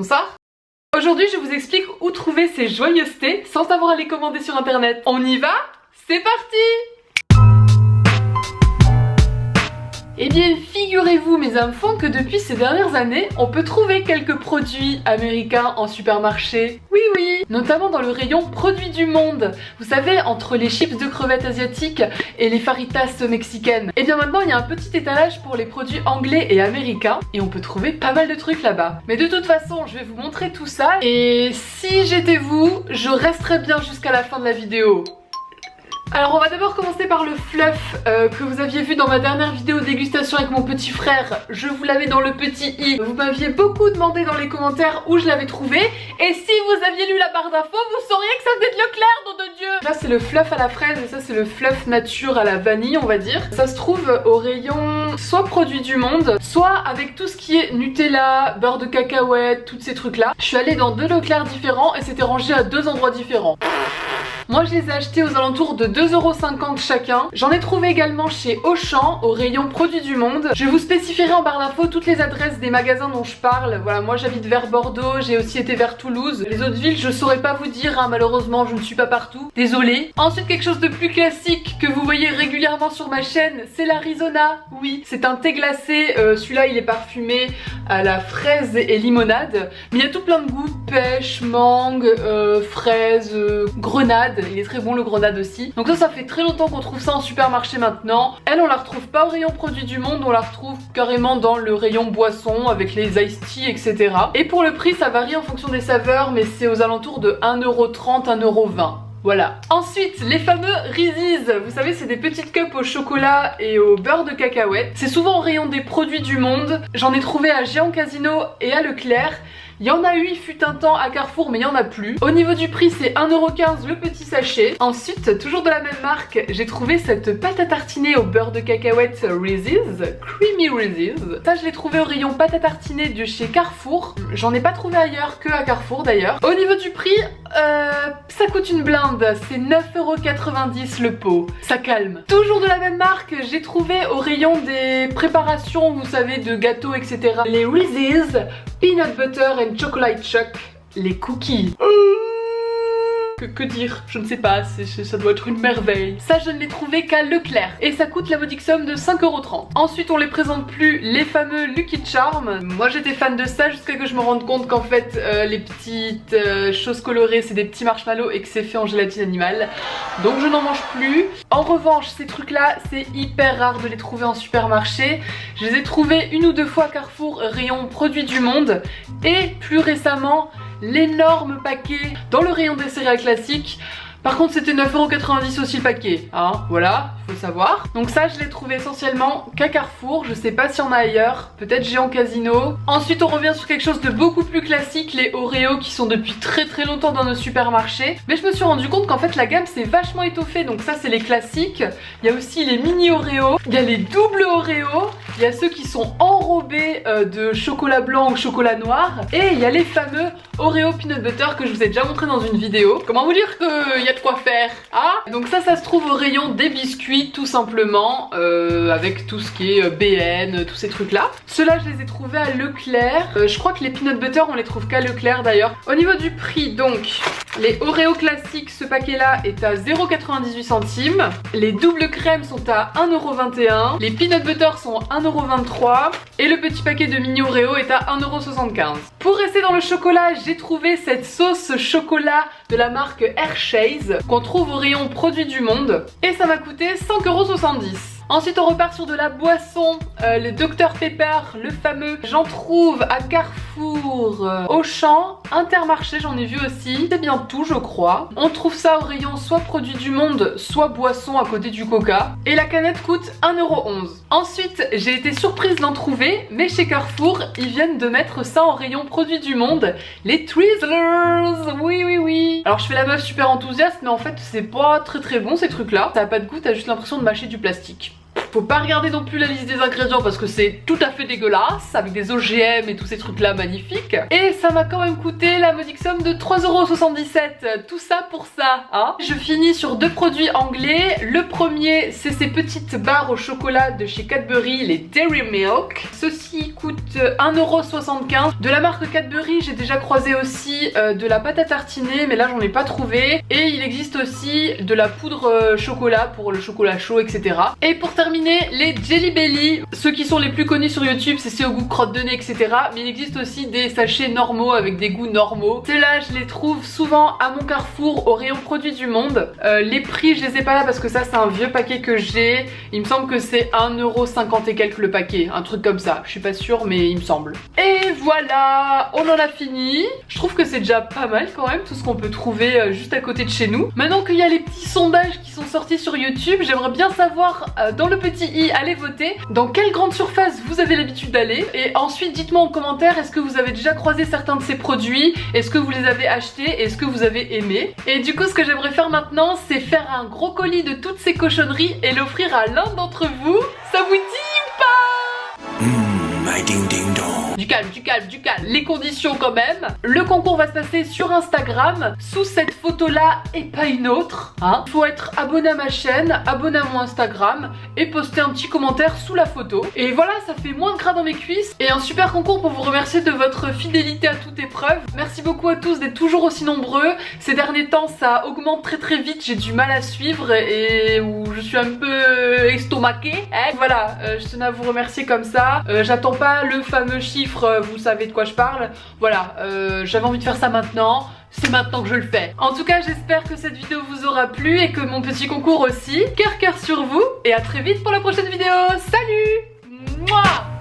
Bonsoir. Aujourd'hui, je vous explique où trouver ces joyeusetés sans avoir à les commander sur internet. On y va? C'est parti! Eh bien, figurez-vous mes enfants que depuis ces dernières années, on peut trouver quelques produits américains en supermarché. Oui, oui, notamment dans le rayon produits du monde. Vous savez, entre les chips de crevettes asiatiques et les faritas mexicaines. Et bien maintenant, il y a un petit étalage pour les produits anglais et américains et on peut trouver pas mal de trucs là-bas. Mais de toute façon, je vais vous montrer tout ça et si j'étais vous, je resterais bien jusqu'à la fin de la vidéo. Alors on va d'abord commencer par le fluff que vous aviez vu dans ma dernière vidéo dégustation avec mon petit frère. Je vous l'avais dans le petit i. Vous m'aviez beaucoup demandé dans les commentaires où je l'avais trouvé. Et si vous aviez lu la barre d'infos, vous sauriez que ça venait de Leclerc, nom de Dieu. Là c'est le fluff à la fraise et ça c'est le fluff nature à la vanille on va dire. Ça se trouve au rayon soit produits du monde, soit avec tout ce qui est Nutella, beurre de cacahuète, tous ces trucs là. Je suis allée dans deux Leclerc différents et c'était rangé à deux endroits différents. Moi je les ai achetés aux alentours de 2,50 € chacun. J'en ai trouvé également chez Auchan au rayon produits du monde. Je vous spécifierai en barre d'infos toutes les adresses des magasins dont je parle. Voilà, moi j'habite vers Bordeaux, j'ai aussi été vers Toulouse. Les autres villes je saurais pas vous dire, hein, malheureusement je ne suis pas partout. Désolée. Ensuite quelque chose de plus classique que vous voyez régulièrement sur ma chaîne, c'est l'Arizona. Oui, c'est un thé glacé, celui-là il est parfumé à la fraise et limonade. Mais il y a tout plein de goûts, pêche, mangue, fraise, grenade. Il est très bon le grenade aussi. Donc ça fait très longtemps qu'on trouve ça en supermarché maintenant. Elle on la retrouve pas au rayon produits du monde, on la retrouve carrément dans le rayon boisson avec les iced tea etc. Et pour le prix ça varie en fonction des saveurs mais c'est aux alentours de 1,30 €, 1,20 €. Voilà. Ensuite, les fameux Reese's. Vous savez, c'est des petites cups au chocolat et au beurre de cacahuète. C'est souvent au rayon des produits du monde. J'en ai trouvé à Géant Casino et à Leclerc. Il y en a eu, il fut un temps à Carrefour, mais il n'y en a plus. Au niveau du prix, c'est 1,15 € le petit sachet. Ensuite, toujours de la même marque, j'ai trouvé cette pâte à tartiner au beurre de cacahuète Reese's, Creamy Reese's. Ça, je l'ai trouvé au rayon pâte à tartiner de chez Carrefour. J'en ai pas trouvé ailleurs que à Carrefour d'ailleurs. Au niveau du prix, ça coûte une blinde. C'est 9,90 € le pot. Ça calme. Toujours de la même marque, j'ai trouvé au rayon des préparations, vous savez, de gâteaux, etc. Les Reese's Peanut Butter and Chocolate Chuck, les cookies. Que dire? Je ne sais pas, ça doit être une merveille. Ça je ne l'ai trouvé qu'à Leclerc et ça coûte la modique somme de 5,30 €. Ensuite on les présente plus, les fameux Lucky Charms. Moi j'étais fan de ça jusqu'à que je me rende compte qu'en fait les petites choses colorées c'est des petits marshmallows et que c'est fait en gélatine animale. Donc je n'en mange plus. En revanche ces trucs là c'est hyper rare de les trouver en supermarché. Je les ai trouvés une ou deux fois à Carrefour rayon produits du monde et plus récemment l'énorme paquet dans le rayon des céréales classiques. Par contre c'était 9,90 € aussi le paquet, hein, voilà, il faut savoir. Donc ça je l'ai trouvé essentiellement qu'à Carrefour, je sais pas s'il y en a ailleurs, peut-être Géant Casino. Ensuite on revient sur quelque chose de beaucoup plus classique, les Oreos qui sont depuis très longtemps dans nos supermarchés. Mais je me suis rendu compte qu'en fait la gamme s'est vachement étoffée, donc ça c'est les classiques. Il y a aussi les mini Oreos, il y a les doubles Oreos, il y a ceux qui sont enrobés de chocolat blanc ou chocolat noir. Et il y a les fameux Oreo Peanut Butter que je vous ai déjà montré dans une vidéo. Comment vous dire qu'il y a de quoi faire, hein? Donc ça se trouve au rayon des biscuits tout simplement, avec tout ce qui est BN, tous ces trucs là. Ceux-là je les ai trouvés à Leclerc. Je crois que les Peanut Butter on les trouve qu'à Leclerc d'ailleurs. Au niveau du prix donc, les Oreo classiques, ce paquet là est à 0,98 €. Les doubles crèmes sont à 1,21 €. Les Peanut Butter sont à 1,23 € et le petit paquet de mini Oreo est à 1,75 €. Pour rester dans le chocolat, j'ai trouvé cette sauce chocolat de la marque Hershey's qu'on trouve au rayon produits du monde et ça m'a coûté 5,70 €. Ensuite on repart sur de la boisson, le Dr Pepper, le fameux. J'en trouve à Carrefour, Auchan, Intermarché, j'en ai vu aussi. C'est bien tout je crois. On trouve ça au rayon soit produits du monde, soit boisson à côté du coca. Et la canette coûte 1,11 €. Ensuite j'ai été surprise d'en trouver, mais chez Carrefour ils viennent de mettre ça en rayon produits du monde. Les Twizzlers, oui. Alors je fais la meuf super enthousiaste mais en fait c'est pas très bon ces trucs là. Ça a pas de goût, t'as juste l'impression de mâcher du plastique. Faut pas regarder non plus la liste des ingrédients parce que c'est tout à fait dégueulasse, avec des OGM et tous ces trucs là magnifiques. Et ça m'a quand même coûté la modique somme de 3,77 €. Tout ça pour ça, hein. Je finis sur deux produits anglais. Le premier, c'est ces petites barres au chocolat de chez Cadbury, les Dairy Milk. Ceci coûte 1,75 €. De la marque Cadbury, j'ai déjà croisé aussi de la pâte à tartiner, mais là j'en ai pas trouvé. Et il existe aussi de la poudre chocolat pour le chocolat chaud, etc. Et pour terminer, les Jelly Belly. Ceux qui sont les plus connus sur YouTube, c'est ceux au goût crotte de nez, etc. Mais il existe aussi des sachets normaux avec des goûts normaux. Ceux-là, je les trouve souvent à mon Carrefour au rayon produits du monde. Les prix, je les ai pas là parce que ça, c'est un vieux paquet que j'ai. Il me semble que c'est 1,50 € et quelques le paquet. Un truc comme ça. Je suis pas sûre, mais il me semble. Et voilà, on en a fini. Je trouve que c'est déjà pas mal quand même, tout ce qu'on peut trouver juste à côté de chez nous. Maintenant qu'il y a les petits sondages qui sont sortis sur YouTube, j'aimerais bien savoir dans le petit i, allez voter, dans quelle grande surface vous avez l'habitude d'aller. Et ensuite, dites-moi en commentaire, est-ce que vous avez déjà croisé certains de ces produits? Est-ce que vous les avez achetés? Est-ce que vous avez aimé? Et du coup, ce que j'aimerais faire maintenant, c'est faire un gros colis de toutes ces cochonneries et l'offrir à l'un d'entre vous. Ça vous dit ou pas? Ding ding dong. Du calme, du calme, du calme. Les conditions quand même. Le concours va se passer sur Instagram, sous cette photo-là et pas une autre. Hein. Faut être abonné à ma chaîne, abonné à mon Instagram et poster un petit commentaire sous la photo. Et voilà, ça fait moins de gras dans mes cuisses. Et un super concours pour vous remercier de votre fidélité à toute épreuve. Merci beaucoup à tous d'être toujours aussi nombreux. Ces derniers temps, ça augmente très vite. J'ai du mal à suivre et où je suis un peu estomaquée. Hein. Voilà, je tenais à vous remercier comme ça. J'attends pas le fameux chiffre, vous savez de quoi je parle. Voilà, j'avais envie de faire ça maintenant. C'est maintenant que je le fais. En tout cas, j'espère que cette vidéo vous aura plu et que mon petit concours aussi. Cœur sur vous et à très vite pour la prochaine vidéo. Salut! Mouah!